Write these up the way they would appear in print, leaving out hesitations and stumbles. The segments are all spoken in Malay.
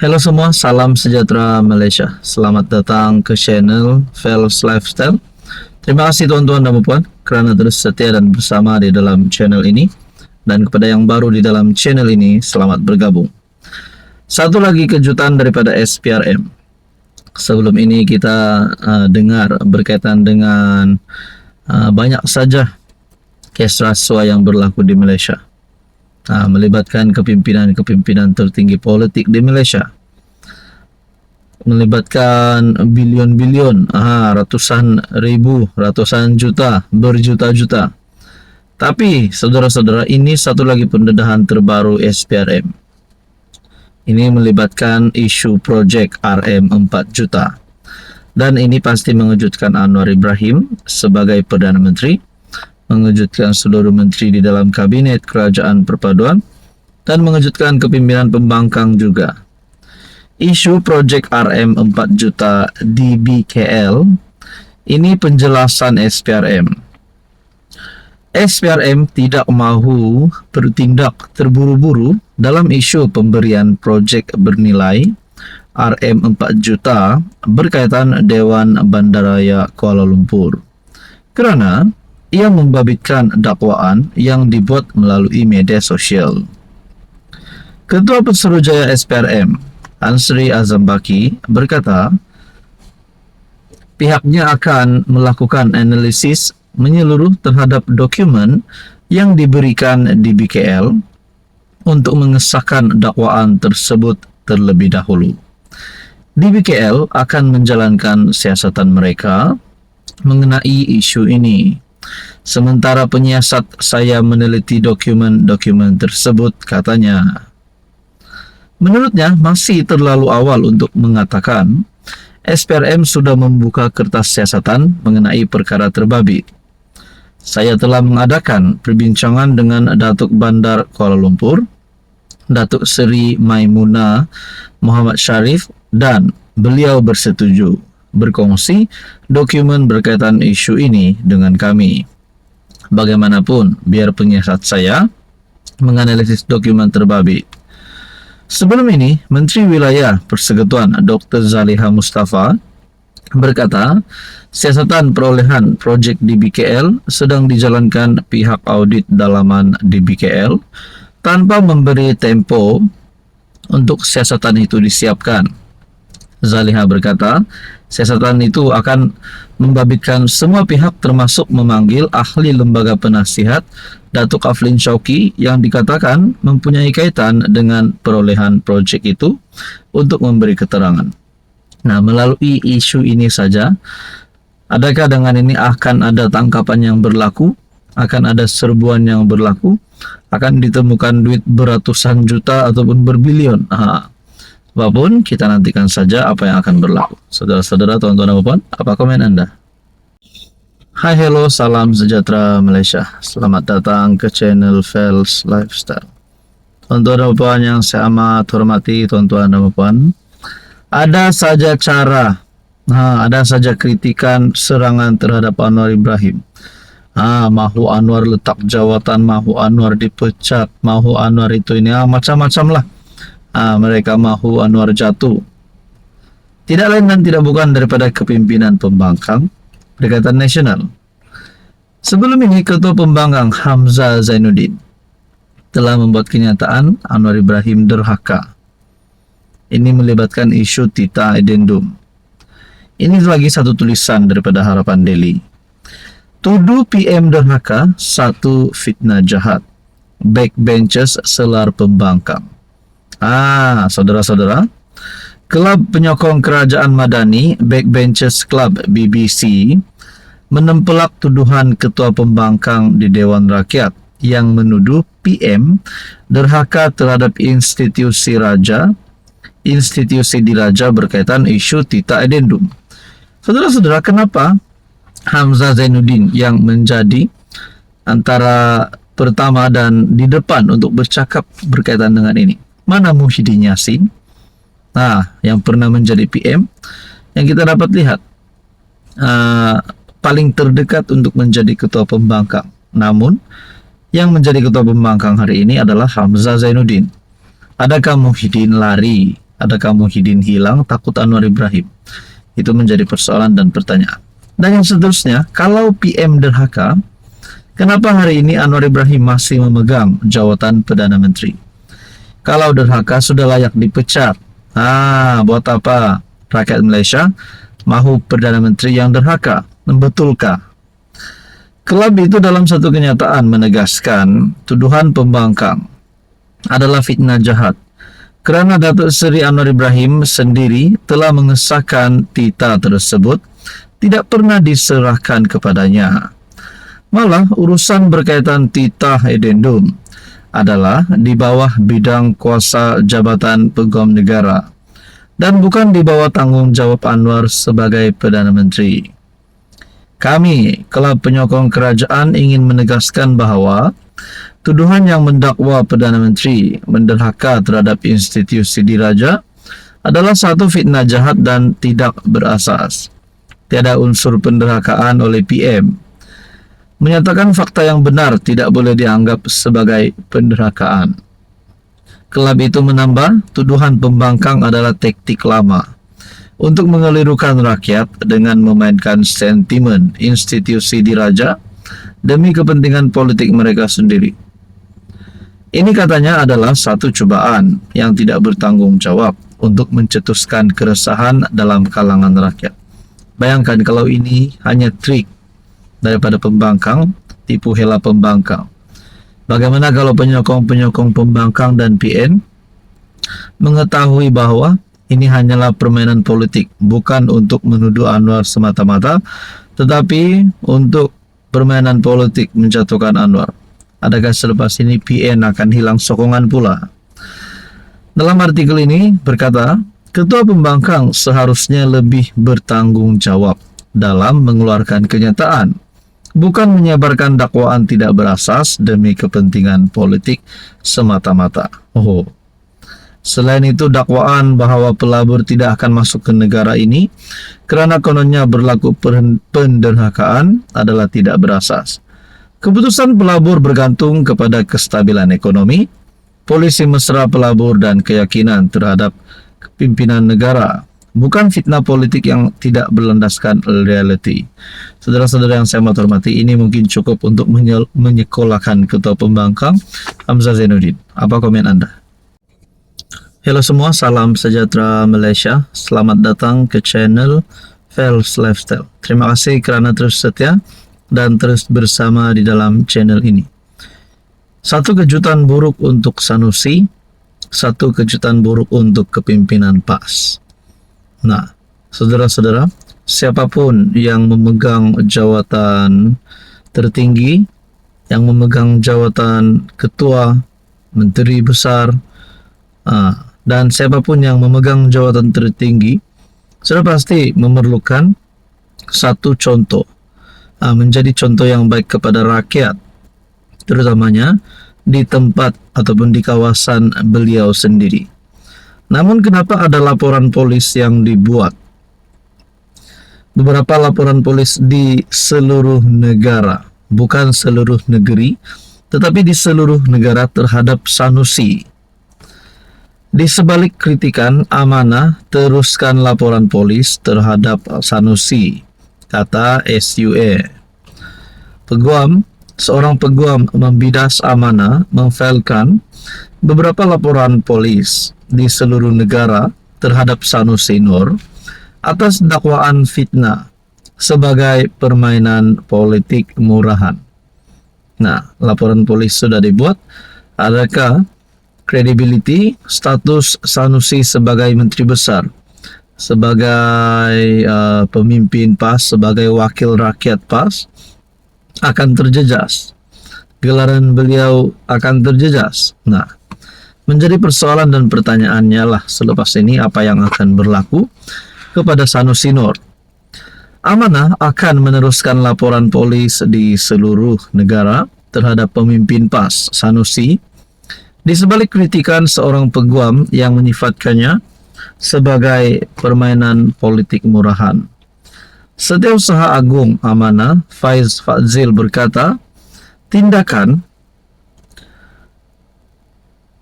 Halo semua, salam sejahtera Malaysia. Selamat datang ke channel Fels Lifestyle. Terima kasih tuan-tuan dan puan kerana terus setia dan bersama di dalam channel ini. Dan kepada yang baru di dalam channel ini, selamat bergabung. Satu lagi kejutan daripada SPRM. Sebelum ini kita dengar berkaitan dengan banyak saja kes rasuah yang berlaku di Malaysia. Melibatkan kepimpinan tertinggi politik di Malaysia, melibatkan bilion-bilion, ratusan ribu, ratusan juta, berjuta-juta. Tapi saudara-saudara, ini satu lagi pendedahan terbaru SPRM. Ini melibatkan isu projek RM 4 juta. Dan ini pasti mengejutkan Anwar Ibrahim sebagai Perdana Menteri, mengejutkan seluruh menteri di dalam kabinet kerajaan perpaduan, dan mengejutkan kepimpinan pembangkang juga. Isu projek RM 4 juta di BKL, ini penjelasan SPRM. SPRM tidak mahu bertindak terburu-buru dalam isu pemberian projek bernilai RM 4 juta berkaitan Dewan Bandaraya Kuala Lumpur, kerana ia membabitkan dakwaan yang dibuat melalui media sosial. Ketua Pesuruhjaya SPRM, Ansri Azam Baki, berkata pihaknya akan melakukan analisis menyeluruh terhadap dokumen yang diberikan di BKL untuk mengesahkan dakwaan tersebut terlebih dahulu. Di BKL akan menjalankan siasatan mereka mengenai isu ini. Sementara penyiasat saya meneliti dokumen-dokumen tersebut, katanya. Menurutnya, masih terlalu awal untuk mengatakan SPRM sudah membuka kertas siasatan mengenai perkara terbabit. Saya telah mengadakan perbincangan dengan Datuk Bandar Kuala Lumpur, Datuk Seri Maimunah Muhammad Sharif, dan beliau bersetuju berkongsi dokumen berkaitan isu ini dengan kami. Bagaimanapun, biar penyiasat saya menganalisis dokumen terbabit. Sebelum ini, Menteri Wilayah Persekutuan Dr. Zaliha Mustafa berkata, siasatan perolehan projek di BKL sedang dijalankan pihak audit dalaman di BKL tanpa memberi tempo untuk siasatan itu disiapkan. Zaliha berkata, siasatan itu akan membabitkan semua pihak termasuk memanggil ahli lembaga penasihat Datuk Aflin Shauki yang dikatakan mempunyai kaitan dengan perolehan projek itu untuk memberi keterangan. Nah, melalui isu ini saja, adakah dengan ini akan ada tangkapan yang berlaku, akan ada serbuan yang berlaku, akan ditemukan duit beratusan juta ataupun berbilion? Apapun, kita nantikan saja apa yang akan berlaku. Saudara-saudara, tuan-tuan dan puan, apa komen Anda? Hai, hello, salam sejahtera Malaysia. Selamat datang ke channel Fels Lifestyle. Tuan-tuan dan puan yang saya amat hormati, tuan-tuan dan puan, ada saja cara, ada saja kritikan serangan terhadap Anwar Ibrahim. Mahu Anwar letak jawatan, mahu Anwar dipecat, mahu Anwar itu ini, macam-macam lah. Mereka mahu Anwar jatuh. Tidak lain dan tidak bukan daripada kepimpinan pembangkang Perikatan Nasional. Sebelum ini, Ketua Pembangkang Hamzah Zainuddin telah membuat kenyataan Anwar Ibrahim derhaka. Ini melibatkan isu Tita Addendum. Ini lagi satu tulisan daripada Harapan Daily. Tuduh PM derhaka, satu fitnah jahat. Backbenchers selar pembangkang. Saudara-saudara, Kelab Penyokong Kerajaan Madani Backbenchers Club BBC menempelak tuduhan Ketua Pembangkang di Dewan Rakyat yang menuduh PM derhaka terhadap institusi diraja berkaitan isu Tita Addendum. Saudara-saudara, kenapa Hamzah Zainuddin yang menjadi antara pertama dan di depan untuk bercakap berkaitan dengan ini? Mana Muhyiddin Yassin, yang pernah menjadi PM, yang kita dapat lihat paling terdekat untuk menjadi Ketua Pembangkang. Namun, yang menjadi Ketua Pembangkang hari ini adalah Hamzah Zainuddin. Adakah Muhyiddin lari Adakah Muhyiddin hilang takut Anwar Ibrahim? Itu menjadi persoalan dan pertanyaan. Dan yang seterusnya, kalau PM derhaka, kenapa hari ini Anwar Ibrahim masih memegang jawatan Perdana Menteri? Kalau derhaka sudah layak dipecat. Buat apa rakyat Malaysia mahu Perdana Menteri yang derhaka? Betulkah? Kelab itu dalam satu kenyataan menegaskan tuduhan pembangkang adalah fitnah jahat. Kerana Datuk Seri Anwar Ibrahim sendiri telah mengesahkan tita tersebut tidak pernah diserahkan kepadanya. Malah urusan berkaitan titah edendum adalah di bawah bidang kuasa Jabatan Peguam Negara dan bukan di bawah tanggung jawab Anwar sebagai Perdana Menteri. Kami, Kelab Penyokong Kerajaan, ingin menegaskan bahawa tuduhan yang mendakwa Perdana Menteri menderhaka terhadap institusi diraja adalah satu fitnah jahat dan tidak berasas. Tiada unsur penderhakaan oleh PM. Menyatakan fakta yang benar tidak boleh dianggap sebagai penderhakaan. Kelab itu menambah, tuduhan pembangkang adalah taktik lama untuk mengelirukan rakyat dengan memainkan sentimen institusi diraja demi kepentingan politik mereka sendiri. Ini katanya adalah satu cubaan yang tidak bertanggung jawab untuk mencetuskan keresahan dalam kalangan rakyat. Bayangkan kalau ini hanya trik daripada pembangkang, tipu hela pembangkang. Bagaimana kalau penyokong-penyokong pembangkang dan PN mengetahui bahawa ini hanyalah permainan politik, bukan untuk menuduh Anwar semata-mata, tetapi untuk permainan politik menjatuhkan Anwar. Adakah selepas ini PN akan hilang sokongan pula? Dalam artikel ini berkata, Ketua Pembangkang seharusnya lebih bertanggung jawab dalam mengeluarkan kenyataan, bukan menyebarkan dakwaan tidak berasas demi kepentingan politik semata-mata. Selain itu, dakwaan bahawa pelabur tidak akan masuk ke negara ini kerana kononnya berlaku penderhakaan adalah tidak berasas. Keputusan pelabur bergantung kepada kestabilan ekonomi, polisi mesra pelabur dan keyakinan terhadap pimpinan negara, bukan fitnah politik yang tidak berlandaskan realiti. Saudara-saudara yang saya hormati, ini mungkin cukup untuk menyekolahkan Ketua Pembangkang Hamzah Zainuddin. Apa komen Anda? Hello semua, salam sejahtera Malaysia. Selamat datang ke channel Fels Lifestyle. Terima kasih kerana terus setia dan terus bersama di dalam channel ini. Satu kejutan buruk untuk Sanusi, satu kejutan buruk untuk kepimpinan PAS. Nah, saudara-saudara, siapapun yang memegang jawatan tertinggi, yang memegang jawatan ketua, menteri besar, dan siapapun yang memegang jawatan tertinggi sudah pasti memerlukan satu contoh, menjadi contoh yang baik kepada rakyat, terutamanya di tempat ataupun di kawasan beliau sendiri. Namun kenapa ada laporan polis yang dibuat? Beberapa laporan polis di seluruh negara, bukan seluruh negeri, tetapi di seluruh negara terhadap Sanusi. Di sebalik kritikan amanah, teruskan laporan polis terhadap Sanusi, kata SUA. Seorang peguam membidas amanah memfailkan beberapa laporan polis di seluruh negara terhadap Sanusi Nur atas dakwaan fitnah sebagai permainan politik murahan. Nah, laporan polis sudah dibuat. Adakah credibility status Sanusi sebagai menteri besar, sebagai pemimpin PAS, sebagai wakil rakyat PAS akan terjejas? Gelaran beliau akan terjejas. Nah, menjadi persoalan dan pertanyaannya lah selepas ini apa yang akan berlaku kepada Sanusi Nur. Amanah akan meneruskan laporan polis di seluruh negara terhadap pemimpin PAS Sanusi di sebalik kritikan seorang peguam yang menyifatkannya sebagai permainan politik murahan. Setiausaha Agung Amanah Faiz Fadzil berkata, tindakan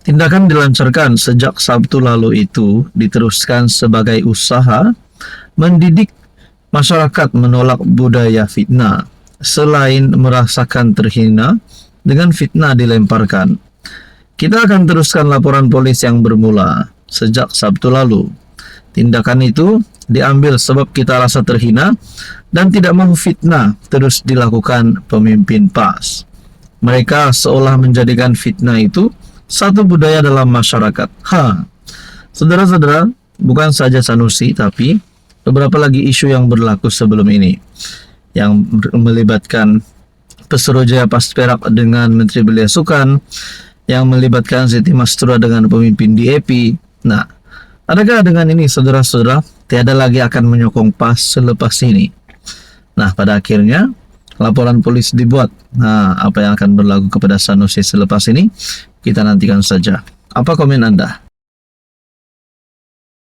Tindakan dilancarkan sejak Sabtu lalu itu diteruskan sebagai usaha mendidik masyarakat menolak budaya fitnah, selain merasakan terhina dengan fitnah dilemparkan. Kita akan teruskan laporan polis yang bermula sejak Sabtu lalu. Tindakan itu diambil sebab kita rasa terhina dan tidak mau fitnah terus dilakukan pemimpin PAS. Mereka seolah menjadikan fitnah itu satu budaya dalam masyarakat. Saudara-saudara, bukan saja Sanusi, tapi beberapa lagi isu yang berlaku sebelum ini yang melibatkan Pesuruhjaya PAS Perak dengan Menteri Belia Sukan, yang melibatkan Siti Mastura dengan pemimpin DAP. Nah, adakah dengan ini saudara-saudara tiada lagi akan menyokong PAS selepas ini? Nah, pada akhirnya laporan polis dibuat. Nah, apa yang akan berlaku kepada Sanusi selepas ini kita nantikan saja. Apa komen Anda?